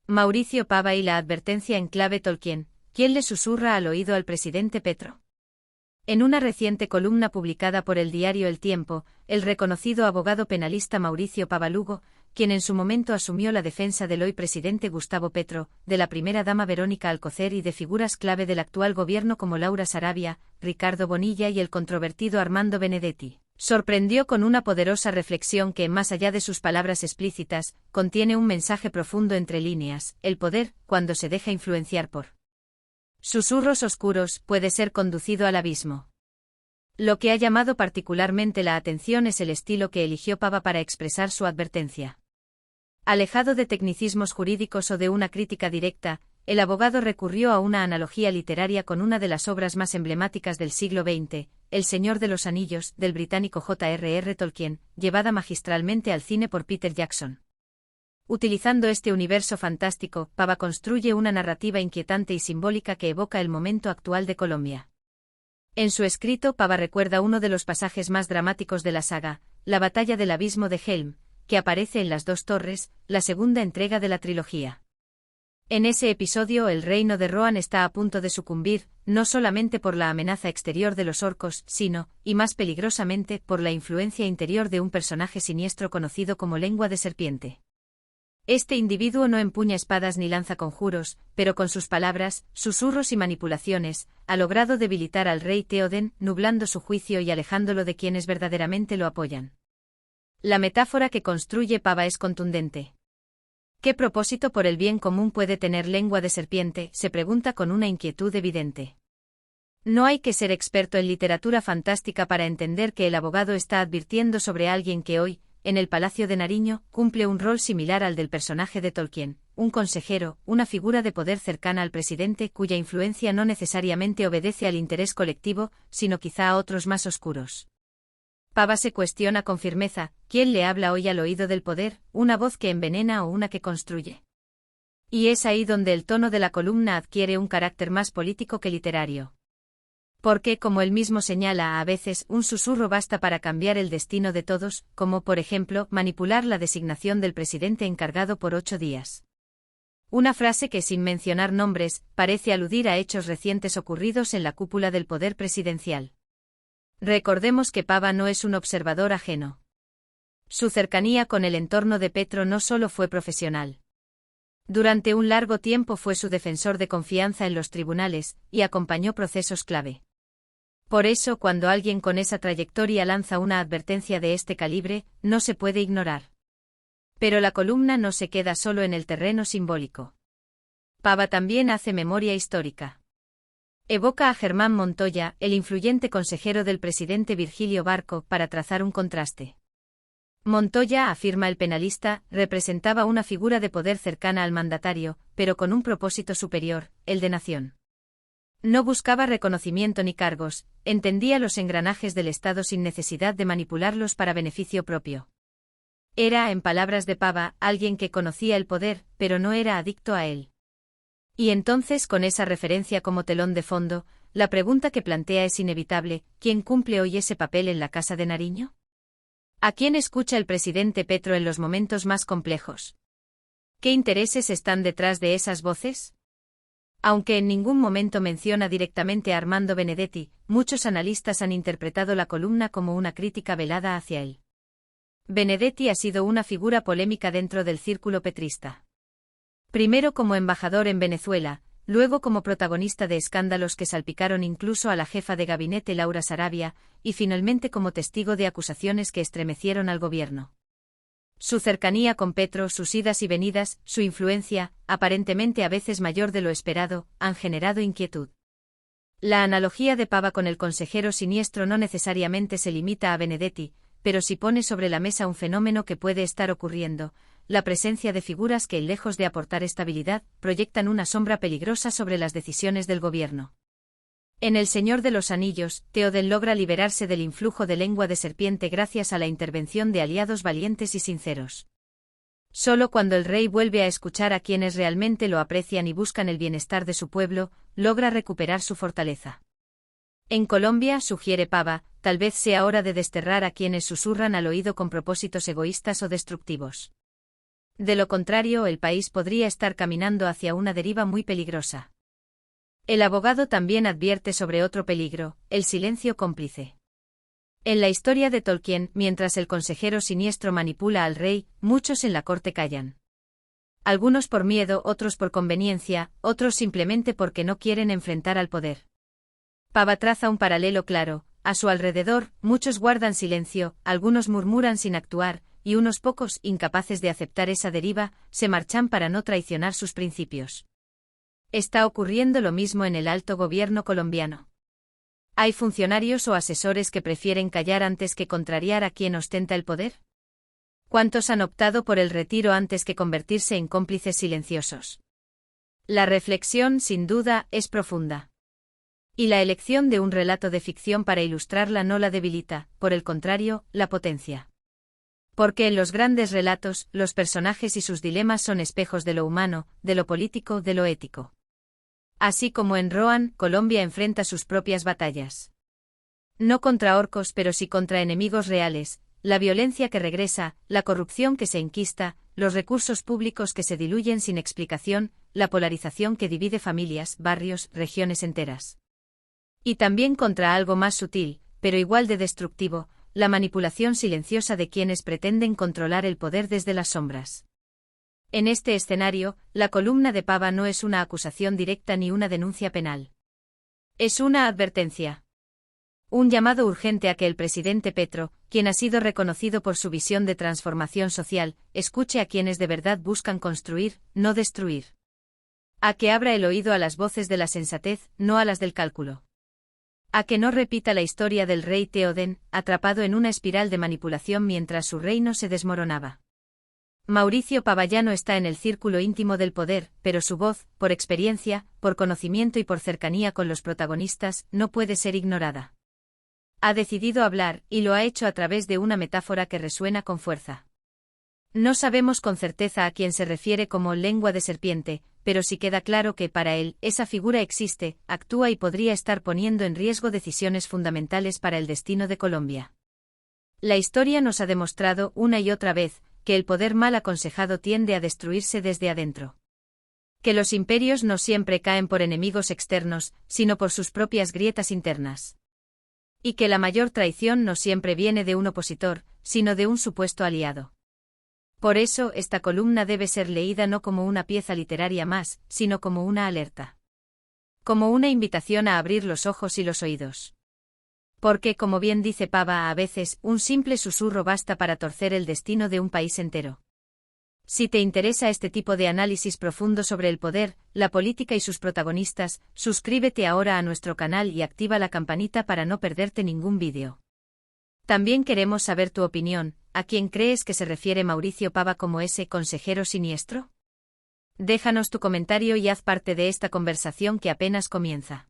Mauricio Pava y la advertencia en clave Tolkien. ¿Quién le susurra al oído al presidente Petro? En una reciente columna publicada por el diario El Tiempo, el reconocido abogado penalista Mauricio Pava Lugo, quien en su momento asumió la defensa del hoy presidente Gustavo Petro, de la primera dama Verónica Alcocer y de figuras clave del actual gobierno como Laura Sarabia, Ricardo Bonilla y el controvertido Armando Benedetti, sorprendió con una poderosa reflexión que, más allá de sus palabras explícitas, contiene un mensaje profundo entre líneas: el poder, cuando se deja influenciar por susurros oscuros, puede ser conducido al abismo. Lo que ha llamado particularmente la atención es el estilo que eligió Pava para expresar su advertencia. Alejado de tecnicismos jurídicos o de una crítica directa, el abogado recurrió a una analogía literaria con una de las obras más emblemáticas del siglo XX, El Señor de los Anillos, del británico J.R.R. Tolkien, llevada magistralmente al cine por Peter Jackson. Utilizando este universo fantástico, Pava construye una narrativa inquietante y simbólica que evoca el momento actual de Colombia. En su escrito, Pava recuerda uno de los pasajes más dramáticos de la saga, la batalla del abismo de Helm, que aparece en Las Dos Torres, la segunda entrega de la trilogía. En ese episodio el reino de Rohan está a punto de sucumbir, no solamente por la amenaza exterior de los orcos, sino, y más peligrosamente, por la influencia interior de un personaje siniestro conocido como Lengua de Serpiente. Este individuo no empuña espadas ni lanza conjuros, pero con sus palabras, susurros y manipulaciones, ha logrado debilitar al rey Théoden, nublando su juicio y alejándolo de quienes verdaderamente lo apoyan. La metáfora que construye Pava es contundente. ¿Qué propósito por el bien común puede tener Lengua de Serpiente?, se pregunta con una inquietud evidente. No hay que ser experto en literatura fantástica para entender que el abogado está advirtiendo sobre alguien que hoy, en el Palacio de Nariño, cumple un rol similar al del personaje de Tolkien, un consejero, una figura de poder cercana al presidente cuya influencia no necesariamente obedece al interés colectivo, sino quizá a otros más oscuros. Pava se cuestiona con firmeza: ¿quién le habla hoy al oído del poder, una voz que envenena o una que construye? Y es ahí donde el tono de la columna adquiere un carácter más político que literario. Porque, como él mismo señala, a veces un susurro basta para cambiar el destino de todos, como por ejemplo, manipular la designación del presidente encargado por 8 días. Una frase que, sin mencionar nombres, parece aludir a hechos recientes ocurridos en la cúpula del poder presidencial. Recordemos que Pava no es un observador ajeno. Su cercanía con el entorno de Petro no solo fue profesional. Durante un largo tiempo fue su defensor de confianza en los tribunales, y acompañó procesos clave. Por eso, cuando alguien con esa trayectoria lanza una advertencia de este calibre, no se puede ignorar. Pero la columna no se queda solo en el terreno simbólico. Pava también hace memoria histórica. Evoca a Germán Montoya, el influyente consejero del presidente Virgilio Barco, para trazar un contraste. Montoya, afirma el penalista, representaba una figura de poder cercana al mandatario, pero con un propósito superior, el de nación. No buscaba reconocimiento ni cargos, entendía los engranajes del Estado sin necesidad de manipularlos para beneficio propio. Era, en palabras de Pava, alguien que conocía el poder, pero no era adicto a él. Y entonces, con esa referencia como telón de fondo, la pregunta que plantea es inevitable: ¿quién cumple hoy ese papel en la Casa de Nariño? ¿A quién escucha el presidente Petro en los momentos más complejos? ¿Qué intereses están detrás de esas voces? Aunque en ningún momento menciona directamente a Armando Benedetti, muchos analistas han interpretado la columna como una crítica velada hacia él. Benedetti ha sido una figura polémica dentro del círculo petrista. Primero como embajador en Venezuela, luego como protagonista de escándalos que salpicaron incluso a la jefa de gabinete Laura Sarabia, y finalmente como testigo de acusaciones que estremecieron al gobierno. Su cercanía con Petro, sus idas y venidas, su influencia, aparentemente a veces mayor de lo esperado, han generado inquietud. La analogía de Pava con el consejero siniestro no necesariamente se limita a Benedetti, pero sí pone sobre la mesa un fenómeno que puede estar ocurriendo: la presencia de figuras que, lejos de aportar estabilidad, proyectan una sombra peligrosa sobre las decisiones del gobierno. En El Señor de los Anillos, Théoden logra liberarse del influjo de Lengua de Serpiente gracias a la intervención de aliados valientes y sinceros. Solo cuando el rey vuelve a escuchar a quienes realmente lo aprecian y buscan el bienestar de su pueblo, logra recuperar su fortaleza. En Colombia, sugiere Pava, tal vez sea hora de desterrar a quienes susurran al oído con propósitos egoístas o destructivos. De lo contrario, el país podría estar caminando hacia una deriva muy peligrosa. El abogado también advierte sobre otro peligro, el silencio cómplice. En la historia de Tolkien, mientras el consejero siniestro manipula al rey, muchos en la corte callan. Algunos por miedo, otros por conveniencia, otros simplemente porque no quieren enfrentar al poder. Pava traza un paralelo claro: a su alrededor, muchos guardan silencio, algunos murmuran sin actuar, y unos pocos, incapaces de aceptar esa deriva, se marchan para no traicionar sus principios. ¿Está ocurriendo lo mismo en el alto gobierno colombiano? ¿Hay funcionarios o asesores que prefieren callar antes que contrariar a quien ostenta el poder? ¿Cuántos han optado por el retiro antes que convertirse en cómplices silenciosos? La reflexión, sin duda, es profunda. Y la elección de un relato de ficción para ilustrarla no la debilita, por el contrario, la potencia. Porque en los grandes relatos, los personajes y sus dilemas son espejos de lo humano, de lo político, de lo ético. Así como en Rohan, Colombia enfrenta sus propias batallas. No contra orcos, pero sí contra enemigos reales: la violencia que regresa, la corrupción que se enquista, los recursos públicos que se diluyen sin explicación, la polarización que divide familias, barrios, regiones enteras. Y también contra algo más sutil, pero igual de destructivo: la manipulación silenciosa de quienes pretenden controlar el poder desde las sombras. En este escenario, la columna de Pava no es una acusación directa ni una denuncia penal. Es una advertencia. Un llamado urgente a que el presidente Petro, quien ha sido reconocido por su visión de transformación social, escuche a quienes de verdad buscan construir, no destruir. A que abra el oído a las voces de la sensatez, no a las del cálculo. A que no repita la historia del rey Theoden, atrapado en una espiral de manipulación mientras su reino se desmoronaba. Mauricio Pava ya no está en el círculo íntimo del poder, pero su voz, por experiencia, por conocimiento y por cercanía con los protagonistas, no puede ser ignorada. Ha decidido hablar, y lo ha hecho a través de una metáfora que resuena con fuerza. No sabemos con certeza a quién se refiere como lengua de serpiente, pero sí queda claro que para él, esa figura existe, actúa y podría estar poniendo en riesgo decisiones fundamentales para el destino de Colombia. La historia nos ha demostrado una y otra vez que el poder mal aconsejado tiende a destruirse desde adentro. Que los imperios no siempre caen por enemigos externos, sino por sus propias grietas internas. Y que la mayor traición no siempre viene de un opositor, sino de un supuesto aliado. Por eso, esta columna debe ser leída no como una pieza literaria más, sino como una alerta. Como una invitación a abrir los ojos y los oídos. Porque, como bien dice Pava, a veces, un simple susurro basta para torcer el destino de un país entero. Si te interesa este tipo de análisis profundo sobre el poder, la política y sus protagonistas, suscríbete ahora a nuestro canal y activa la campanita para no perderte ningún vídeo. También queremos saber tu opinión: ¿a quién crees que se refiere Mauricio Pava como ese consejero siniestro? Déjanos tu comentario y haz parte de esta conversación que apenas comienza.